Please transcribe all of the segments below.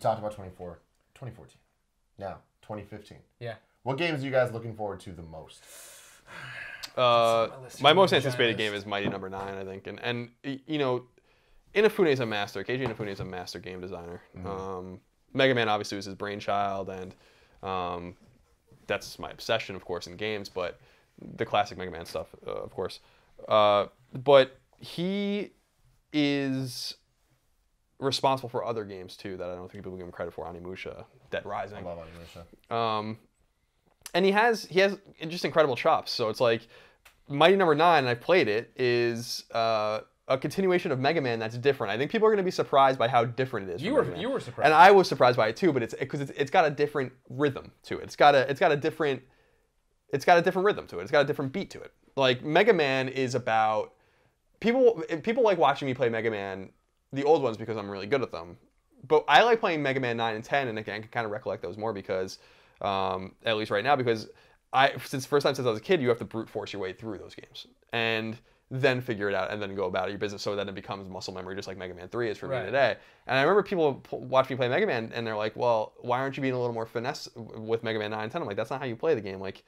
talked about 2014. Now, 2015. Yeah. What games are you guys looking forward to the most? My most anticipated game is Mighty Number 9, I think. And you know, Inafune is a master. Keiji Inafune is a master game designer. Mega Man obviously was his brainchild, and that's my obsession, of course, in games, but the classic Mega Man stuff, of course. But he is responsible for other games too that I don't think people give him credit for. Onimusha, Dead Rising. I love Onimusha. And he has just incredible chops. So it's like Mighty Number 9, and I played it, is a continuation of Mega Man that's different. I think people are going to be surprised by how different it is. You were surprised, and I was surprised by it too. But it's got a different rhythm to it. It's got a different rhythm to it. It's got a different beat to it. Like Mega Man is about people like watching me play Mega Man, the old ones, because I'm really good at them. But I like playing Mega Man 9 and 10, and again, I can kind of recollect those more because, at least right now, because since the first time since I was a kid, you have to brute force your way through those games and then figure it out and then go about your business, so then it becomes muscle memory, just like Mega Man 3 is for me today. And I remember people watch me play Mega Man, and they're like, well, why aren't you being a little more finesse with Mega Man 9 and 10? I'm like, that's not how you play the game. Like,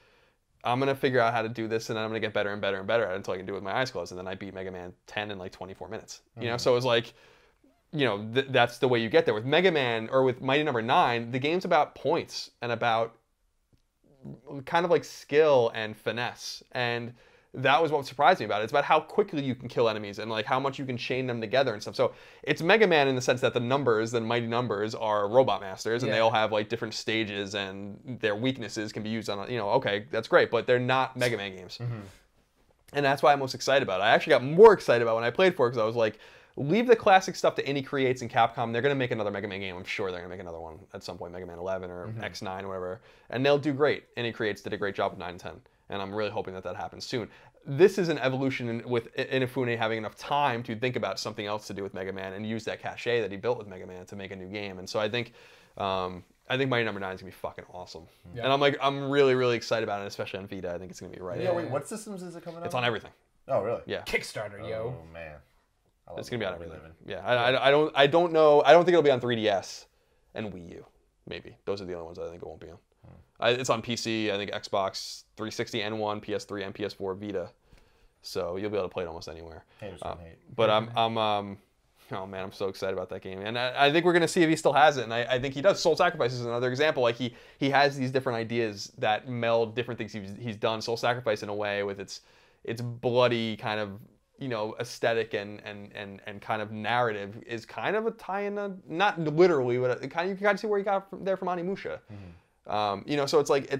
I'm going to figure out how to do this, and then I'm going to get better and better and better at it until I can do it with my eyes closed. And then I beat Mega Man 10 in like 24 minutes. You know, so it was like, you know, that's the way you get there. With Mega Man, or with Mighty Number 9, the game's about points and about kind of like skill and finesse. And that was what surprised me about it. It's about how quickly you can kill enemies and like how much you can chain them together and stuff. So it's Mega Man in the sense that the mighty numbers are robot masters, and they all have like different stages, and their weaknesses can be used on, you know, okay, that's great, but they're not Mega Man games. And that's why I'm most excited about it. I actually got more excited about when I played 4, because I was like, leave the classic stuff to Indie Creates and Capcom. They're going to make another Mega Man game. I'm sure they're going to make another one at some point, Mega Man 11 or X9 or whatever. And they'll do great. Indie Creates did a great job with 9 and 10. And I'm really hoping that happens soon. This is an evolution with Inafune having enough time to think about something else to do with Mega Man and use that cachet that he built with Mega Man to make a new game. And so I think Mighty Number 9 is going to be fucking awesome. Yeah. And I'm really, really excited about it, especially on Vita. I think it's going to be right. Yeah, wait, what systems is it coming out? It's on everything. Oh, really? Yeah. Kickstarter, yo. Oh, man. It's gonna be on everything. Yeah, I don't know. I don't think it'll be on 3DS and Wii U. Maybe those are the only ones I think it won't be on. It's on PC. I think Xbox 360, N1, PS3, and PS4 Vita. So you'll be able to play it almost anywhere. But I'm oh man, I'm so excited about that game, and I think we're gonna see if he still has it, and I think he does. Soul Sacrifice is another example. Like he has these different ideas that meld different things he's done. Soul Sacrifice in a way with its bloody kind of, you know, aesthetic and kind of narrative is kind of a tie-in, not literally, but you can kind of see where he got from Onimusha. You know, so it's like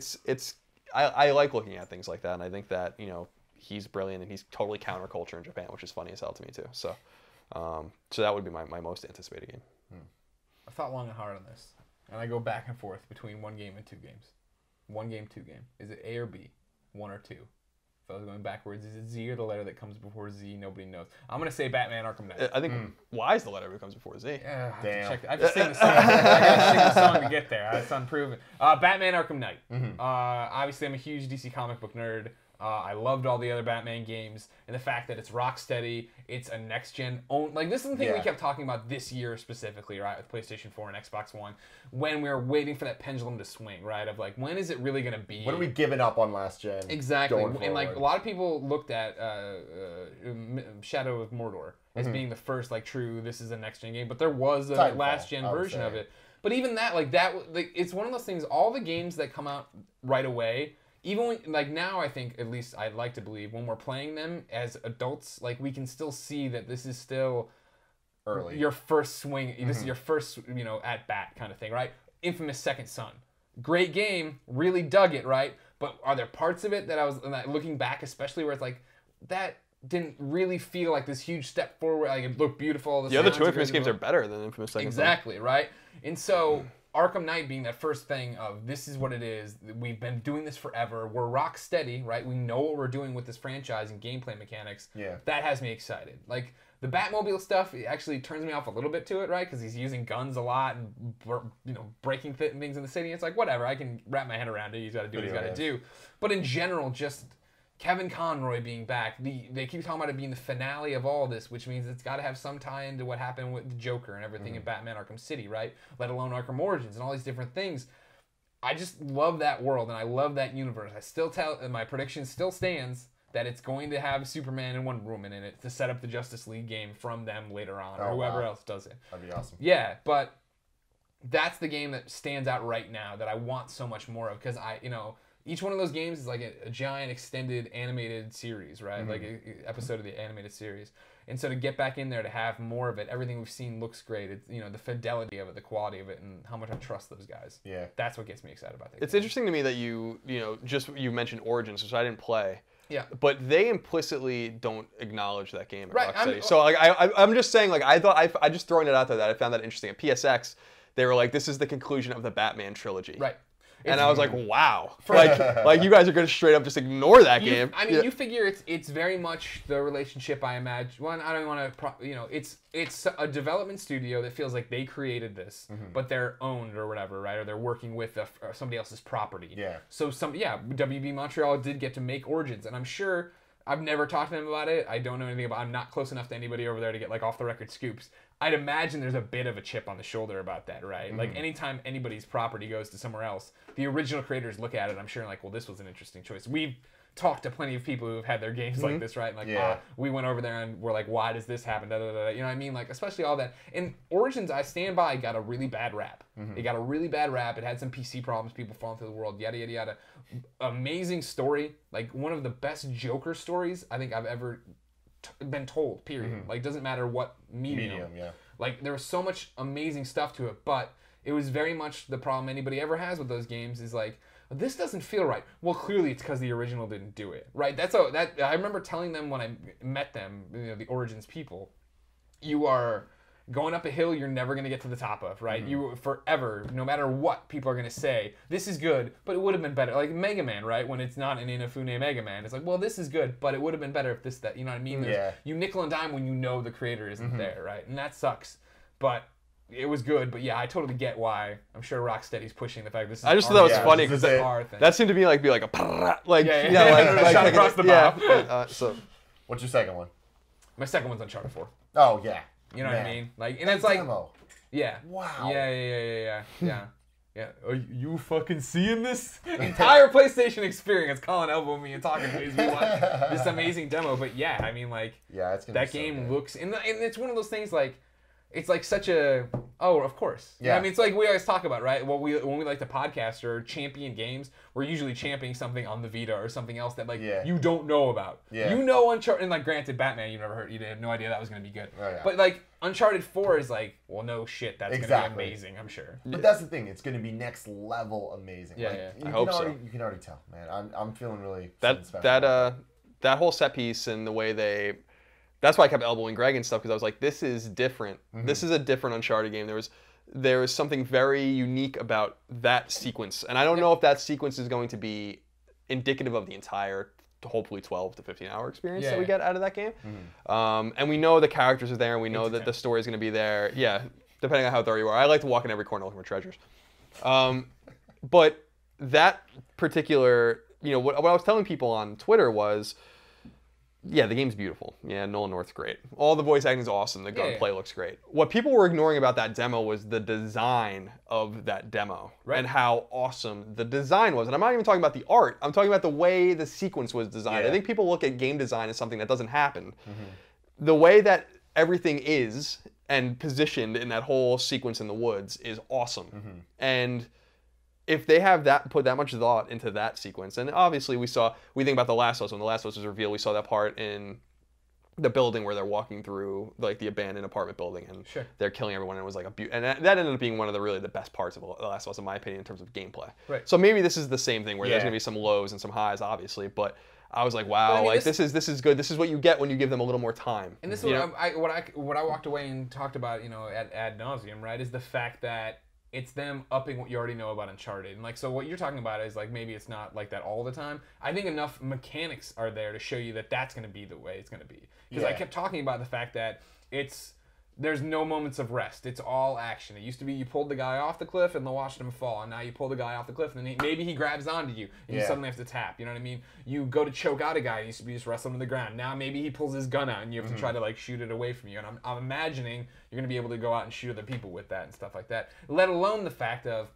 I like looking at things like that, and I think that, you know, he's brilliant and he's totally counterculture in Japan, which is funny as hell to me too. So so that would be my most anticipated game. I thought long and hard on this, and I go back and forth between 1 game and 2 games. 1 game, 2 game. Is it A or B? 1 or 2? If I was going backwards, is it Z or the letter that comes before Z? Nobody knows. I'm going to say Batman Arkham Knight. I think Y is the letter that comes before Z. Yeah, damn. I have to sing the song. I got to sing the song to get there. It's unproven. Batman Arkham Knight. Obviously, I'm a huge DC comic book nerd. I loved all the other Batman games, and the fact that it's Rocksteady, it's a next-gen own. Like, this is the thing we kept talking about this year specifically, right, with PlayStation 4 and Xbox One, when we were waiting for that pendulum to swing, right, of like, when is it really going to be? What are we giving up on last gen? Exactly, and like a lot of people looked at Shadow of Mordor as being the first like true, this is a next-gen game, but there was a last-gen version of it. But even that, like it's one of those things. All the games that come out right away. Even when, like now, I think, at least I'd like to believe, when we're playing them as adults, like we can still see that this is still early. Your first swing. This is your first, you know, at bat kind of thing, right? Infamous Second Son, great game, really dug it, right? But are there parts of it that I was looking back, especially where it's like that didn't really feel like this huge step forward? Like it looked beautiful. The other 2 Infamous games are better than Infamous Second Son. Exactly, right? And so Arkham Knight being that first thing of this is what it is. We've been doing this forever. We're rock steady, right? We know what we're doing with this franchise and gameplay mechanics. Yeah. That has me excited. Like the Batmobile stuff, it actually turns me off a little bit to it, right? Because he's using guns a lot and, you know, breaking things in the city. It's like, whatever. I can wrap my head around it. He's got to do what he's got to do. But in general, just Kevin Conroy being back. They keep talking about it being the finale of all this, which means it's got to have some tie into what happened with the Joker and everything in Batman Arkham City, right? Let alone Arkham Origins and all these different things. I just love that world and I love that universe. My prediction still stands that it's going to have Superman and Wonder Woman in it to set up the Justice League game from them later on, or whoever else does it. That'd be awesome. Yeah, but that's the game that stands out right now that I want so much more of, because each one of those games is like a giant extended animated series, right? Like an episode of the animated series. And so to get back in there, to have more of it, everything we've seen looks great. It's, the fidelity of it, the quality of it, and how much I trust those guys. Yeah. That's what gets me excited about that It's game. interesting to me that you mentioned Origins, which I didn't play. Yeah. But they implicitly don't acknowledge that game at Right, Rocksteady. So I'm just saying, like, I just throwing it out there that I found that interesting. At PSX, they were like, this is the conclusion of the Batman trilogy. Right. And I was like, wow. Like you guys are going to straight up just ignore that game. I mean, you figure it's very much the relationship, I imagine. Well, I don't want to, it's a development studio that feels like they created this, but they're owned or whatever, right? Or they're working with somebody else's property. Yeah. So WB Montreal did get to make Origins, and I'm sure I've never talked to them about it. I don't know anything about it. I'm not close enough to anybody over there to get like off the record scoops. I'd imagine there's a bit of a chip on the shoulder about that, right? Like anytime anybody's property goes to somewhere else, the original creators look at it, I'm sure, like, well, this was an interesting choice. We've talked to plenty of people who've had their games like this, right? And like, we went over there and we're like, why does this happen? Da, da, da, da. You know what I mean? Like, especially all that. And Origins, I stand by, got a really bad rap. It got a really bad rap. It had some PC problems, people falling through the world, yada, yada, yada. Amazing story. Like, one of the best Joker stories I think I've ever been told, period. Like, doesn't matter what medium. Like, there was so much amazing stuff to it, but it was very much the problem anybody ever has with those games is like, this doesn't feel right. Well, clearly it's because the original didn't do it, right? I remember telling them when I met them, the Origins people, you are going up a hill you're never going to get to the top of, right? You forever, no matter what people are going to say, this is good, but it would have been better. Like Mega Man, right? When it's not an Inafune Mega Man, it's like, well, this is good, but it would have been better if this, that, you know what I mean? You nickel and dime when you know the creator isn't there, right? And that sucks. But it was good, but yeah, I totally get why. I'm sure Rocksteady's pushing the fact this is. I just thought that was funny because that seemed to me like shot across the bow. So, what's your second one? My second one's Uncharted 4. Oh yeah. You know what I mean? Like, and it's like, demo. Yeah. Wow. Yeah. Are you fucking seeing this entire PlayStation experience? Colin elbowing me and talking to me as we watch this amazing demo. But yeah, I mean, like, it's gonna that be game so good. looks, and it's one of those things like. It's like such a, of course. Yeah. I mean, it's like we always talk about, right? When we like to podcast or champion games, we're usually championing something on the Vita or something else that you don't know about. Yeah. You know Uncharted, and like granted, Batman, you never heard, you had no idea that was going to be good. Oh, yeah. But like Uncharted 4 is like, well, no shit, that's going to be amazing, I'm sure. But that's the thing, it's going to be next level amazing. Yeah, You can already tell, man. I'm feeling really special. That whole set piece and the way they. That's why I kept elbowing Greg and stuff, because I was like, this is different. This is a different Uncharted game. There was something very unique about that sequence. And I don't know if that sequence is going to be indicative of the entire, hopefully 12 to 15 hour experience that we get out of that game. And we know the characters are there, and we know that the story is going to be there. Yeah, depending on how thorough you are. I like to walk in every corner looking for treasures. But that particular, what I was telling people on Twitter was, yeah, the game's beautiful. Yeah, Nolan North's great. All the voice acting is awesome. The gunplay looks great. What people were ignoring about that demo was the design of that demo and how awesome the design was. And I'm not even talking about the art. I'm talking about the way the sequence was designed. I think people look at game design as something that doesn't happen. The way that everything is and positioned in that whole sequence in the woods is awesome. And if they have put that much thought into that sequence, and obviously we think about The Last of Us. When The Last of Us was revealed, we saw that part in the building where they're walking through like the abandoned apartment building, and they're killing everyone. And it was like and that ended up being one of the best parts of The Last of Us, in my opinion, in terms of gameplay. Right. So maybe this is the same thing where there's gonna be some lows and some highs, obviously, but I was like, wow, this is good. This is what you get when you give them a little more time. And this is what I walked away and talked about, ad nauseum, right? Is the fact that it's them upping what you already know about Uncharted. And like, so what you're talking about is like, maybe it's not like that all the time. I think enough mechanics are there to show you that that's going to be the way it's going to be. Because I kept talking about the fact that it's there's no moments of rest. It's all action. It used to be you pulled the guy off the cliff and then watched him fall, and now you pull the guy off the cliff and then maybe he grabs onto you and you suddenly have to tap. You know what I mean? You go to choke out a guy, it used to be just wrestle him to the ground. Now maybe he pulls his gun out and you have to try to like shoot it away from you. And I'm imagining you're going to be able to go out and shoot other people with that and stuff like that. Let alone the fact of,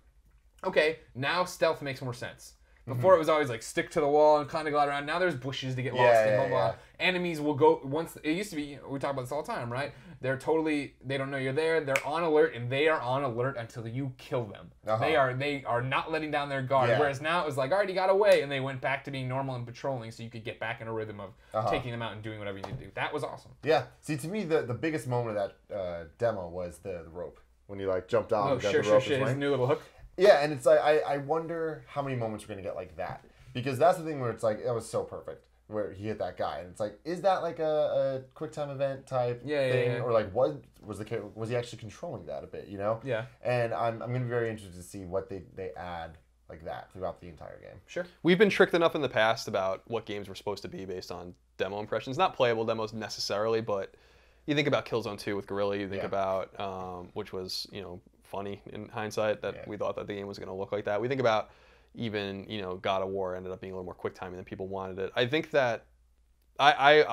okay, now stealth makes more sense. Before it was always like stick to the wall and kind of glide around. Now there's bushes to get lost in, blah, blah. Enemies will go, once, it used to be, we talk about this all the time, right? They're totally, they don't know you're there. They're on alert, and they are on alert until you kill them. They are not letting down their guard. Whereas now it was like, all right, you got away, and they went back to being normal and patrolling so you could get back in a rhythm of taking them out and doing whatever you need to do. That was awesome. Yeah. See, to me, the biggest moment of that demo was the rope. When you like jumped off and got the rope. His new little hook. Yeah, and it's like, I wonder how many moments we're going to get like that. Because that's the thing where it's like, that was so perfect, where he hit that guy. And it's like, is that like a quick time event type thing? Or like, was he actually controlling that a bit, you know? Yeah. And I'm going to be very interested to see what they add like that throughout the entire game. Sure. We've been tricked enough in the past about what games were supposed to be based on demo impressions. Not playable demos necessarily, but you think about Killzone 2 with Guerrilla, you think about, which was, you know, funny in hindsight that we thought that the game was going to look like that. We think about even, you know, God of War ended up being a little more quick timing than people wanted it. I think that I'm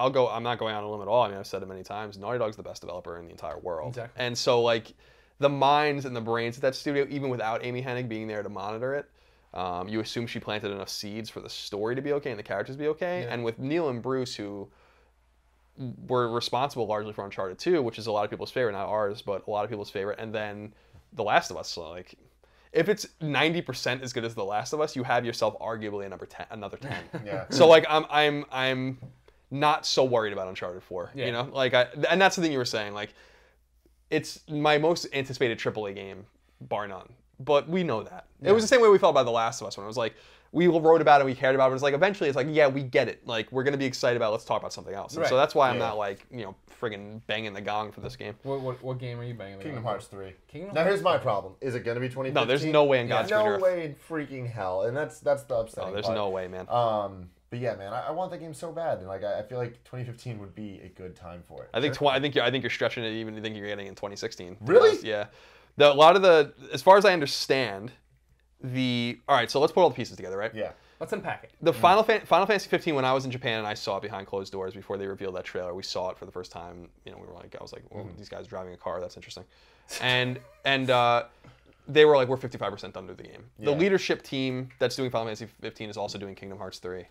not going on a limb at all. I mean, I've said it many times. Naughty Dog's the best developer in the entire world. Exactly. And so, like, the minds and the brains of that studio, even without Amy Hennig being there to monitor it, you assume she planted enough seeds for the story to be okay and the characters to be okay. Yeah. And with Neil and Bruce, who were responsible largely for Uncharted 2, which is a lot of people's favorite, not ours, but a lot of people's favorite, and then The Last of Us, so like, if it's 90% as good as The Last of Us, you have yourself arguably another 10. Yeah. So like I'm not so worried about Uncharted 4. You know, like and that's the thing you were saying. Like, it's my most anticipated AAA game, bar none. But we know that. It was the same way we felt about The Last of Us when it was like, we wrote about it, we cared about it. It's like, eventually it's like, yeah, we get it. Like, we're going to be excited about it. Let's talk about something else. And so that's why I'm not like, you know, friggin' banging the gong for this game. What game are you banging the gong? Kingdom Hearts 3. Now here's my problem. Is it going to be 2015? No, there's no way in God's green earth. No way in freaking hell. And that's the upsetting there's part. no way, man. But yeah, man, I want that game so bad, and like I feel like 2015 would be a good time for it. I think you're stretching it. Even think you're getting in 2016. Really? Because, yeah. A lot of as far as I understand, all right. So let's put all the pieces together, right? Yeah. Let's unpack it. The Final Fantasy 15. When I was in Japan and I saw it behind closed doors before they revealed that trailer, we saw it for the first time. You know, I was like, well, these guys driving a car. That's interesting. And they were like, we're 55% done with the game. The leadership team that's doing Final Fantasy 15 is also doing Kingdom Hearts 3.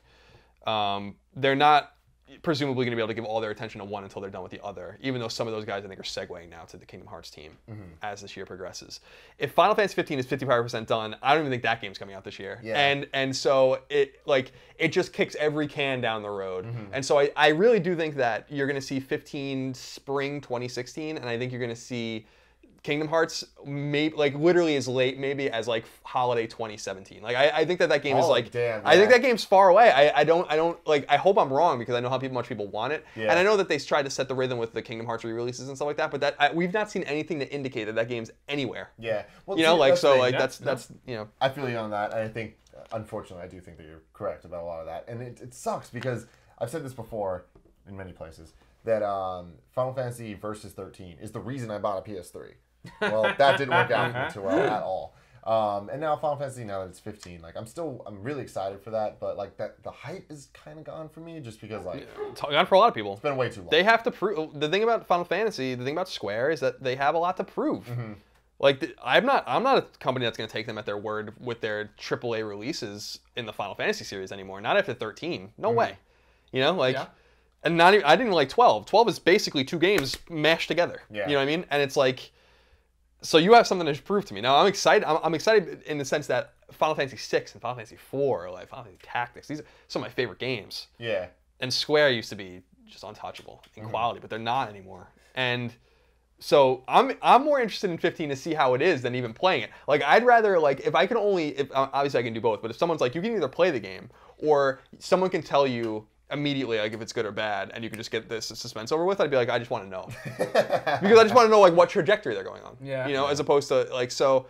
They're not presumably going to be able to give all their attention to one until they're done with the other, even though some of those guys I think are segueing now to the Kingdom Hearts team as this year progresses. If Final Fantasy 15 is 55% done, I don't even think that game's coming out this year. Yeah. And so it just kicks every can down the road. And so I really do think that you're going to see 15 spring 2016, and I think you're going to see Kingdom Hearts maybe like literally as late maybe as like holiday 2017. Like I think that game is like I think that game's far away. I don't like I hope I'm wrong because I know how much people want it. Yeah. And I know that they tried to set the rhythm with the Kingdom Hearts re-releases and stuff like that, but we've not seen anything to indicate that game's anywhere. Yeah. Well, you know, like so like that's you know. I feel you on that. I think unfortunately I do think that you're correct about a lot of that. And it sucks because I've said this before in many places that Final Fantasy Versus 13 is the reason I bought a PS3. Well, that didn't work out too well at all. And now Final Fantasy, now that it's 15, like I'm really excited for that, but like the hype is kind of gone for me just because like it's gone for a lot of people. It's been way too long. They have to prove. The thing about Final Fantasy, the thing about Square is that they have a lot to prove. Like I'm not a company that's going to take them at their word with their AAA releases in the Final Fantasy series anymore. Not after 13. No way. You know, like. Yeah. And not even, I didn't even like 12. 12 is basically 2 games mashed together. Yeah. You know what I mean? And it's like, so you have something to prove to me. Now I'm excited. I'm excited in the sense that Final Fantasy 6 and Final Fantasy 4, like Final Fantasy Tactics, these are some of my favorite games. Yeah. And Square used to be just untouchable in quality, but they're not anymore. And so I'm more interested in 15 to see how it is than even playing it. Like I'd rather like if obviously I can do both, but if someone's like you can either play the game or someone can tell you immediately like if it's good or bad and you can just get this suspense over with, I'd be like I just want to know. Because I just want to know like what trajectory they're going on. Yeah. You know, as opposed to like so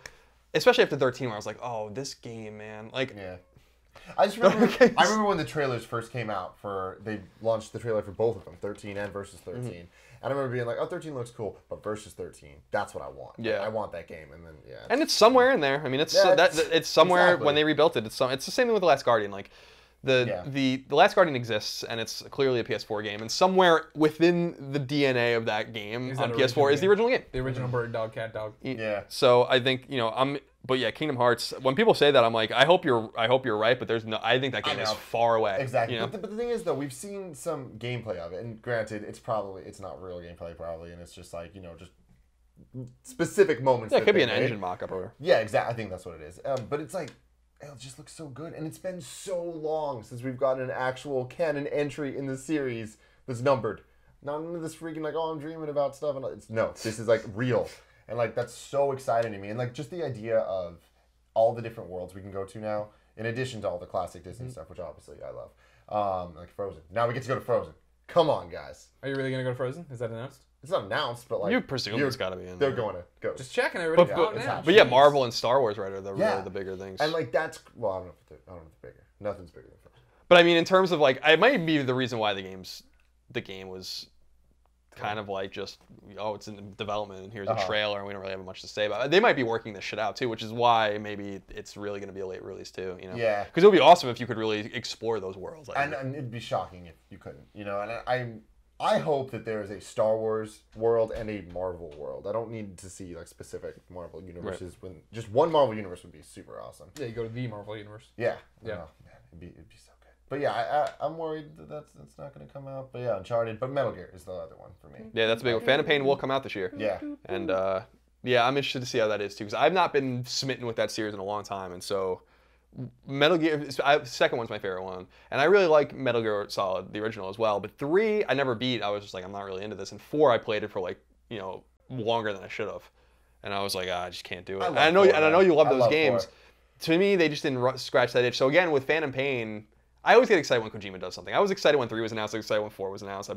especially after 13 where I was like, "Oh, this game, man." Like I just remember. I remember when the trailers first came out they launched the trailer for both of them, 13 and Versus 13. Mm-hmm. And I remember being like, oh, 13 looks cool, but Versus 13, that's what I want. Yeah. I want that game. And then, And it's somewhere in there. I mean, it's somewhere exactly. When they rebuilt it. It's the same thing with The Last Guardian. Like, the Last Guardian exists, and it's clearly a PS4 game. And somewhere within the DNA of that game on PS4 is the original game. The original bird, dog, cat, dog. Yeah. So I think, but yeah, Kingdom Hearts. When people say that, I'm like, I hope you're right, but I think that game is far away. Exactly. But the thing is, though, we've seen some gameplay of it, and granted, it's not real gameplay probably, and it's just like just specific moments. Yeah, it could be an engine mock-up or whatever. Yeah, exactly. I think that's what it is. But it's like, it just looks so good, and it's been so long since we've gotten an actual canon entry in the series that's numbered. Not into this freaking like, oh, I'm dreaming about stuff, and this is like real. And, like, that's so exciting to me. And, like, just the idea of all the different worlds we can go to now, in addition to all the classic Disney stuff, which obviously I love. Like Frozen. Now we get to go to Frozen. Come on, guys. Are you really going to go to Frozen? Is that announced? It's not announced, but, like... You presume it's got to be in there. They're going to go. Just checking everything out now. But yeah, Marvel and Star Wars, right, are really the bigger things. And, like, that's... Well, I don't know if they're bigger. Nothing's bigger than Frozen. But, I mean, in terms of, like... It might be the reason why the game was... kind of like just, it's in development and here's a trailer and we don't really have much to say about it. They might be working this shit out too, which is why maybe it's really going to be a late release too, Yeah. Because it would be awesome if you could really explore those worlds. And it'd be shocking if you couldn't, and I hope that there is a Star Wars world and a Marvel world. I don't need to see like specific Marvel universes. When just one Marvel universe would be super awesome. Yeah, you go to the Marvel universe. Yeah. Yeah. Oh, man, it'd be so good. But yeah, I'm worried that's not going to come out. But yeah, Uncharted. But Metal Gear is the other one for me. Yeah, that's a big one. Phantom Pain will come out this year. Yeah. And yeah, I'm interested to see how that is too, because I've not been smitten with that series in a long time, and so Metal Gear, second one's my favorite one, and I really like Metal Gear Solid, the original as well. But 3, I never beat. I was just like, I'm not really into this. And 4, I played it for like longer than I should have, and I was like, I just can't do it. I know you love those games. 4. To me, they just didn't scratch that itch. So again, with Phantom Pain, I always get excited when Kojima does something. I was excited when 3 was announced. I was excited when 4 was announced.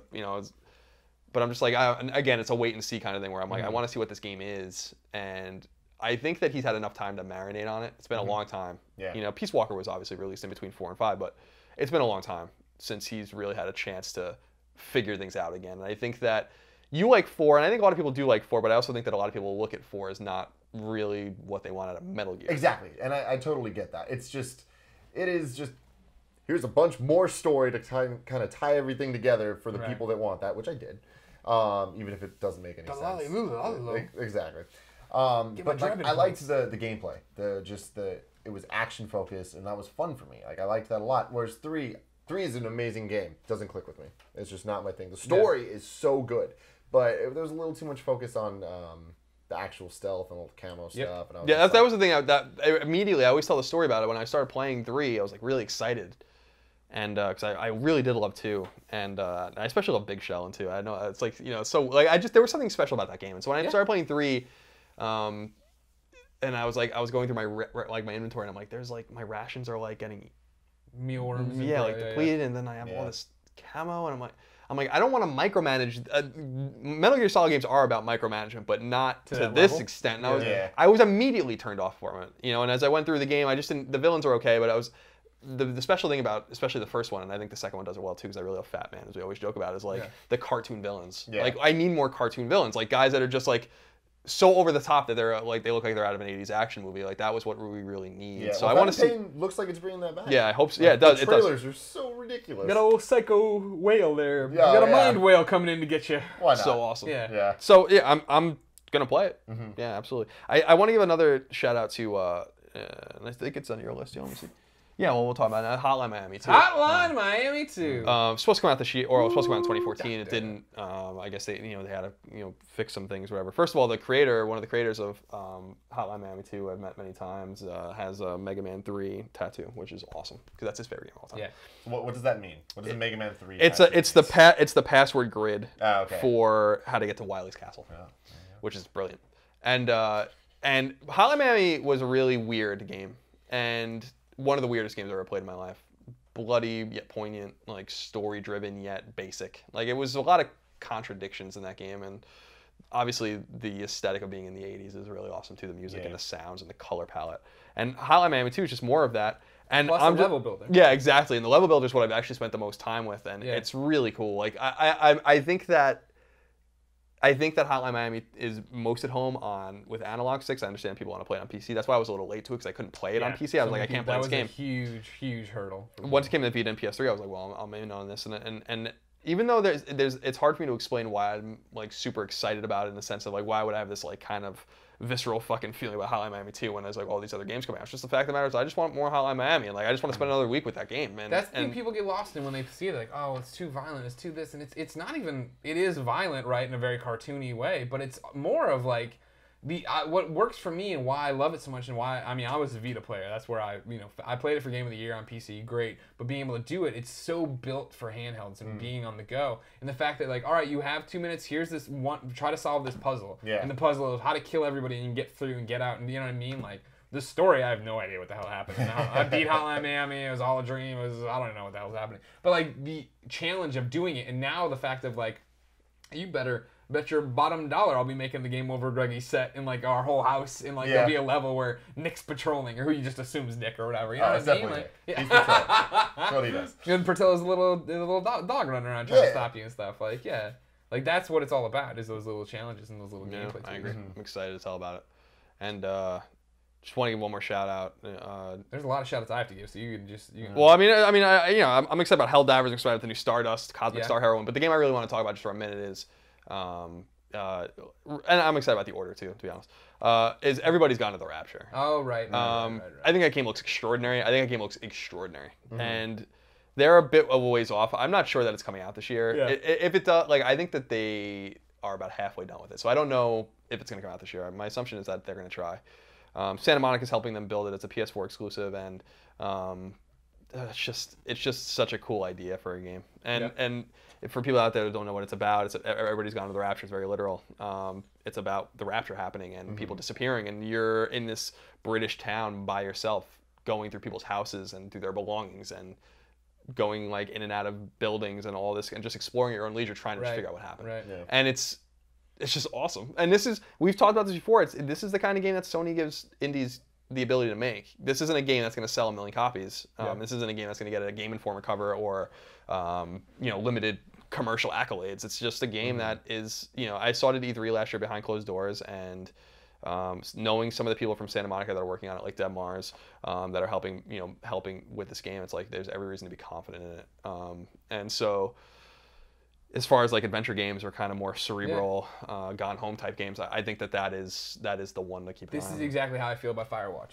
But I'm just like, again, it's a wait and see kind of thing where I'm like, I want to see what this game is, and I think that he's had enough time to marinate on it. It's been a long time. Yeah. Peace Walker was obviously released in between 4 and 5, but it's been a long time since he's really had a chance to figure things out again. And I think that you like 4, and I think a lot of people do like 4, but I also think that a lot of people look at 4 as not really what they want out of Metal Gear. Exactly, and I totally get that. It is just, here's a bunch more story to kind of tie everything together for the people that want that, which I did, even if it doesn't make any sense. Exactly. But I liked the gameplay. It was action focused, and that was fun for me. Like I liked that a lot. Whereas 3 is an amazing game. Doesn't click with me. It's just not my thing. The story is so good, but there was a little too much focus on the actual stealth and all the camo stuff. And that was the thing that immediately I always tell the story about it. When I started playing 3, I was like really excited, and because I really did love 2, and I especially love Big Shell in 2. I know it's like so like there was something special about that game, and so when I started playing 3. And I was going through my inventory, and I'm like, there's like my rations are like getting mealworms, depleted, and then I have all this camo, and I'm like, I don't want to micromanage. Metal Gear Solid games are about micromanagement, but not to this extent. And I was immediately turned off from it, And as I went through the game, I just didn't. The villains were okay, but I was the special thing about especially the first one, and I think the second one does it well too, because I really love Fat Man, as we always joke about, is like the cartoon villains. Yeah. Like I need more cartoon villains, like guys that are just like so over the top that they're like they look like they're out of an 80s action movie. Like that was what we really need. Yeah. So I want to see. Looks like it's bringing that back. Yeah, I hope so. Yeah, it does. The trailers are so ridiculous. You got a little psycho whale there. You got a mind whale coming in to get you. Why not? So awesome. Yeah. So yeah, I'm gonna play it. Mm-hmm. Yeah, absolutely. I want to give another shout out to. I think it's on your list. Let me see. Yeah, well, we'll talk about it. Hotline Miami 2. Hotline Miami 2. Supposed to come out this year, or it was supposed to come out in 2014. It didn't. I guess they had to, fix some things, whatever. First of all, one of the creators of Hotline Miami 2, I've met many times, has a Mega Man 3 tattoo, which is awesome because that's his favorite game of all time. Yeah. So what does that mean? What does a Mega Man 3? It's the password grid for how to get to Wily's castle, which is brilliant. And Hotline Miami was a really weird game, and one of the weirdest games I've ever played in my life. Bloody yet poignant, like story-driven yet basic. Like it was a lot of contradictions in that game, and obviously the aesthetic of being in the 80s is really awesome too. The music and the sounds and the color palette. And Hotline Miami 2 is just more of that. And Plus I'm level builder. Yeah, exactly. And the level builder is what I've actually spent the most time with, and it's really cool. Like I think that Hotline Miami is most at home with analog sticks. I understand people want to play it on PC. That's why I was a little late to it, because I couldn't play it on PC. I was like, I can't play this game. That was a huge hurdle. Once it came to Vita and PS3, I was like, well, I'm in on this. And even though it's hard for me to explain why I'm like super excited about it, in the sense of like, why would I have this like kind of visceral fucking feeling about Hotline Miami 2 when there's like all these other games coming out. It's just the fact of the matter is I just want more Hotline Miami, and like I just want to spend another week with that game. And that's the thing people get lost in when they see it. Like, oh, it's too violent, it's too this, and it's not even. It is violent, right, in a very cartoony way, but it's more of like what works for me and why I love it so much, and why I was a Vita player. That's where I played it for Game of the Year on PC, great. But being able to do it, it's so built for handhelds and being on the go. And the fact that like, all right, you have 2 minutes. Here's this one. Try to solve this puzzle. Yeah. And the puzzle of how to kill everybody and get through and get out. And you know what I mean? Like the story, I have no idea what the hell happened. I beat Hotline Miami. It was all a dream. I don't know what the hell was happening. But like the challenge of doing it, and now the fact of like, you better bet your bottom dollar I'll be making the Game Over Gruggy set in like our whole house, and like there'll be a level where Nick's patrolling, or who you just assume's Nick or whatever. You know what I mean? Like, He's patrolling. That's what he does. And Portillo's little dog running around trying to stop you and stuff. Like like that's what it's all about, is those little challenges and those little gameplay. I agree. I'm excited to tell about it, and just want to give one more shout out. There's a lot of shout outs I have to give, so you can. Well, I'm excited about Helldivers. I'm excited about the new Stardust, Cosmic Star Heroine. But the game I really want to talk about just for a minute is, and I'm excited about The Order too, to be honest. Is Everybody's Gone to the Rapture. Oh right. I think that game looks extraordinary. And they're a bit of a ways off. I'm not sure that it's coming out this year. Yeah. If it does, like, I think that they are about halfway done with it. So I don't know if it's going to come out this year. My assumption is that they're going to try. Santa Monica's helping them build it. It's a PS4 exclusive, and it's just such a cool idea for a game. And for people out there who don't know what it's about, Everybody's Gone to the Rapture. It's very literal. It's about the rapture happening and people disappearing, and you're in this British town by yourself, going through people's houses and through their belongings, and going like in and out of buildings and all this, and just exploring at your own leisure, trying to just figure out what happened. Right. Yeah. And it's just awesome. And we've talked about this before. This is the kind of game that Sony gives indies the ability to make. This isn't a game that's going to sell 1 million copies. This isn't a game that's going to get a Game Informer cover or limited commercial accolades. It's just a game that is, I saw it at E3 last year behind closed doors, and knowing some of the people from Santa Monica that are working on it, like Deb Mars, that are helping with this game, it's like there's every reason to be confident in it. And so, as far as like adventure games or kind of more cerebral, Gone Home type games, I think that is the one to keep an eye on. This is exactly how I feel about Firewatch.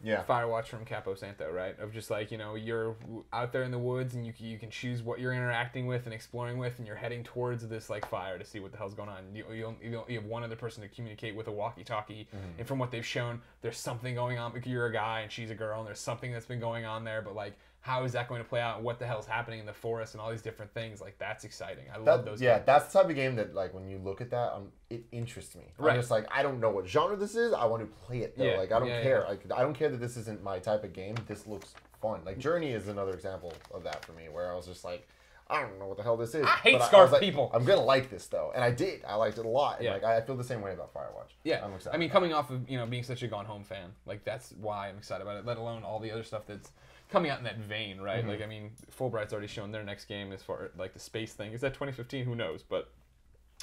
Yeah. Firewatch from Capo Santo, right? Of just like, you're out there in the woods, and you can choose what you're interacting with and exploring with, and you're heading towards this like fire to see what the hell's going on. You have one other person to communicate with, a walkie-talkie, and from what they've shown, there's something going on. Because you're a guy and she's a girl, and there's something that's been going on there, but like, how is that going to play out? What the hell's happening in the forest and all these different things? Like, that's exciting. I love those games. Yeah, that's the type of game that, like, when you look at that, it interests me. I'm just like, I don't know what genre this is. I want to play it, though. Yeah. Like, I don't care. Yeah. Like, I don't care that this isn't my type of game. This looks fun. Like, Journey is another example of that for me, where I was just like, I don't know what the hell this is. I hate Scarf people. I'm going to like this, though. And I did. I liked it a lot. And, like, I feel the same way about Firewatch. Yeah. I'm excited. I mean, coming off of, being such a Gone Home fan, like, that's why I'm excited about it, let alone all the other stuff that's coming out in that vein, right? Like, I mean, Fulbright's already shown their next game as far like the space thing. Is that 2015? Who knows? But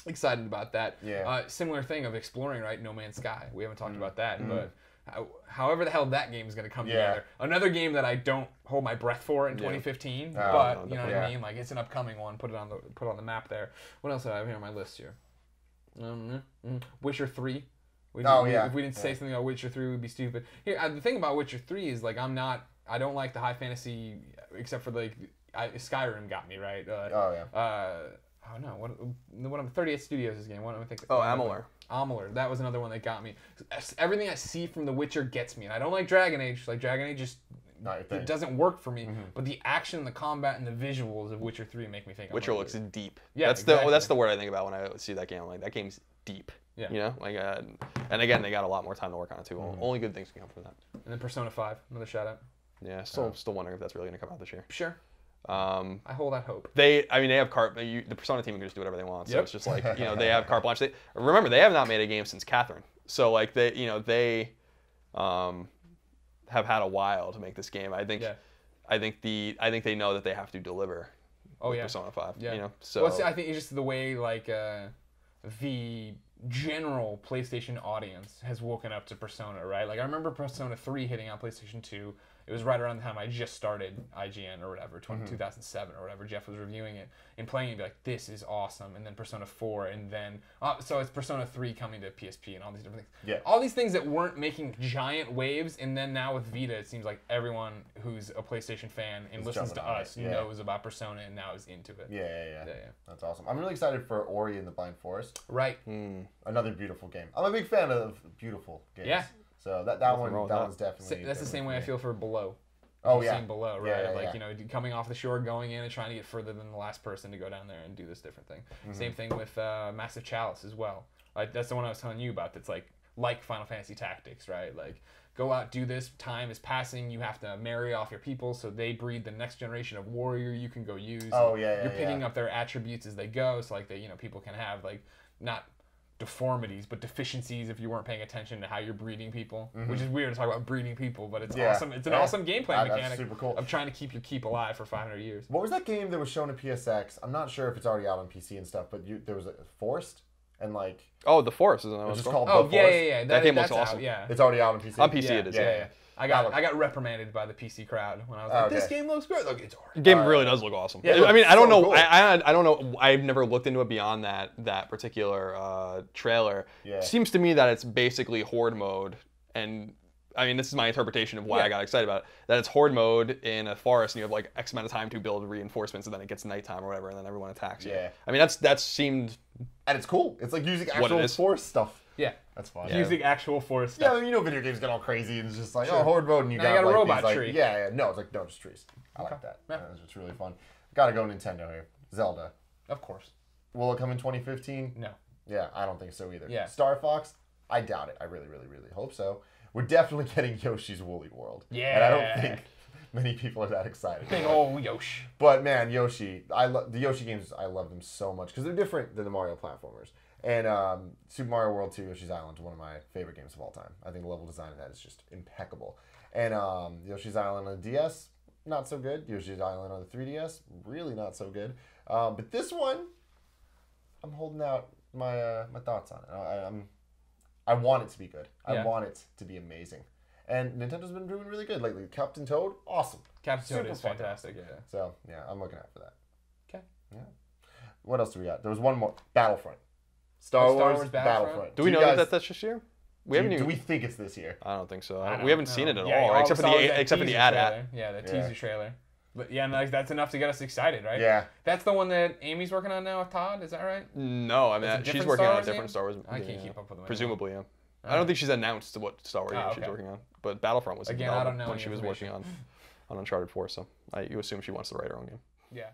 excited about that. Yeah. Similar thing of exploring, right? No Man's Sky. We haven't talked about that, but however the hell that game is going to come together. Another game that I don't hold my breath for in 2015, but you know what I mean? Like, it's an upcoming one. Put on the map there. What else do I have here on my list here? Witcher 3. If we didn't say something about Witcher 3, we'd be stupid. Here, the thing about Witcher 3 is like I don't like the high fantasy, except for like Skyrim got me, right. Oh no! What I'm 38 Studios' game. What am I thinking? Oh, Amalur. That was another one that got me. Everything I see from The Witcher gets me, and I don't like Dragon Age. Like Dragon Age just it doesn't work for me. But the action, the combat, and the visuals of Witcher 3 make me think. Witcher looks deep. Yeah, that's the word I think about when I see that game. Like, that game's deep. Yeah. And again, they got a lot more time to work on it too. Only good things can come from that. And then Persona 5, another shout out. Yeah, still wondering if that's really going to come out this year. Sure. I hold out hope. They have the Persona team can just do whatever they want. So it's just like, they have carte blanche. Remember, they have not made a game since Catherine. So like they have had a while to make this game. I think they know that they have to deliver. With Persona 5. Yeah. You know, so well, I think it's just the way like the general PlayStation audience has woken up to Persona, right? Like I remember Persona 3 hitting on PlayStation 2. It was right around the time I just started IGN or whatever, 2007 or whatever. Jeff was reviewing it and playing it and be like, this is awesome. And then Persona 4 and then, so it's Persona 3 coming to PSP and all these different things. Yeah. All these things that weren't making giant waves. And then now with Vita, it seems like everyone who's a PlayStation fan and listens to us knows about Persona and now is into it. Yeah. That's awesome. I'm really excited for Ori and the Blind Forest. Right. Another beautiful game. I'm a big fan of beautiful games. Yeah. So that one's definitely. That's the same way I feel for Below. Oh yeah. Seen Below, right? You know, coming off the shore, going in and trying to get further than the last person to go down there and do this different thing. Same thing with Massive Chalice as well. Like that's the one I was telling you about. That's like Final Fantasy Tactics, right? Like go out, do this. Time is passing. You have to marry off your people so they breed the next generation of warrior you can go use. You're picking up their attributes as they go, so like people can have like not deformities but deficiencies if you weren't paying attention to how you're breeding people, which is weird to talk about breeding people, but it's awesome. It's an awesome gameplay mechanic super cool. of trying to keep your keep alive for 500 years. What was that game that was shown at PSX? I'm not sure if it's already out on PC and stuff, but there was a Forest and like The Forest isn't that it's just called? called The Forest. Yeah. That game looks out, awesome. Yeah, It's already out on PC. On PC it is. Yeah. I got reprimanded by the PC crowd when I was like, "This game looks great." Look, it's already. The game really does look awesome. Yeah, I mean, I don't know. cool. I don't know. I've never looked into it beyond that particular trailer. Yeah. Seems to me that it's basically horde mode, and I mean, this is my interpretation of why I got excited about it. That it's horde mode in a forest, and you have like X amount of time to build reinforcements, and then it gets nighttime or whatever, and then everyone attacks you. Yeah. I mean, that seemed. And it's cool. It's like using actual Forest stuff. Yeah. That's fun. Using actual Forest stuff. Yeah, you know, video games get all crazy and it's just like, horde mode, and you got a like, robot these, tree. Like, no, it's like no, just trees. I like that. Yeah. It's really fun. Gotta go Nintendo here. Zelda. Of course. Will it come in 2015? No. Yeah, I don't think so either. Yeah. Star Fox, I doubt it. I really, really, really hope so. We're definitely getting Yoshi's Woolly World. Yeah. And I don't think many people are that excited. Big old Yoshi. But man, Yoshi, the Yoshi games, I love them so much because they're different than the Mario platformers. And Super Mario World 2 Yoshi's Island is one of my favorite games of all time. I think the level design of that is just impeccable. And Yoshi's Island on the DS, not so good. Yoshi's Island on the 3DS, really not so good. But this one, I'm holding out my thoughts on it. I want it to be good. I want it to be amazing. And Nintendo's been doing really good lately. Captain Toad, awesome. Captain Toad is fantastic. Yeah. So yeah, I'm looking out for that. Okay. Yeah. What else do we got? There was one more. Battlefront. Star Wars Battlefront. Do we know that that's this year? Do we think it's this year? I don't think so. We haven't seen it at all, all except for the ad. Yeah, the teaser trailer. But yeah, like, that's enough to get us excited, right? Yeah. That's the one that Amy's working on now with Todd. Is that right? No, I mean she's working on a different Star Wars. I can't keep up with them. Presumably, yeah. I don't think she's announced what Star Wars game she's working on, but Battlefront was again. I don't know when she was working on Uncharted 4, so you assume she wants to write her own game. Yeah.